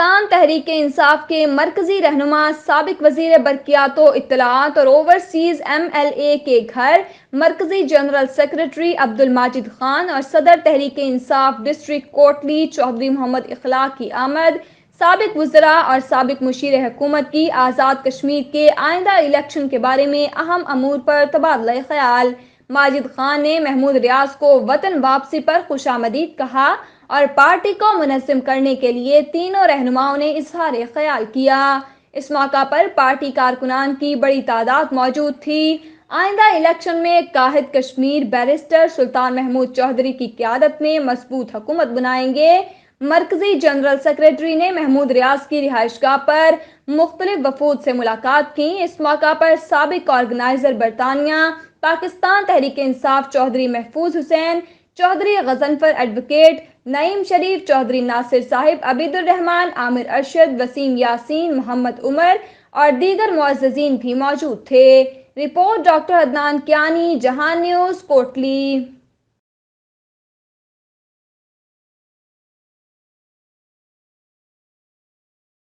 پاکستان تحریک انصاف کے مرکزی رہنما سابق وزیر برقیات و اطلاعات اور اوورسیز MLA کے گھر مرکزی جنرل سیکرٹری عبدالماجد خان اور صدر تحریک انصاف ڈسٹرکٹ کوٹلی چودھری محمد اخلاق کی آمد سابق وزراء اور سابق مشیر حکومت کی آزاد کشمیر کے آئندہ الیکشن کے بارے میں اہم امور پر تبادلہ خیال۔ ماجد خان نے محمود ریاض کو وطن واپسی پر خوش آمدید کہا اور پارٹی کو منظم کرنے کے لیے تینوں رہنماؤں نے اظہار خیال کیا۔ اس موقع پر پارٹی کارکنان کی بڑی تعداد موجود تھی۔ آئندہ الیکشن میں قائد کشمیر بیرسٹر سلطان محمود چودھری کی قیادت میں مضبوط حکومت بنائیں گے۔ مرکزی جنرل سیکرٹری نے محمود ریاض کی رہائش گاہ پر مختلف وفود سے ملاقات کی۔ اس موقع پر سابق آرگنائزر برطانیہ پاکستان تحریک انصاف چودھری محفوظ حسین، چودھری غضنفر ایڈوکیٹ نعیم شریف، چودھری ناصر صاحب، عبید الرحمان، عامر ارشد، وسیم یاسین، محمد عمر اور دیگر معززین بھی موجود تھے۔ رپورٹ ڈاکٹر عدنان کیانی، جہان نیوز، کوٹلی۔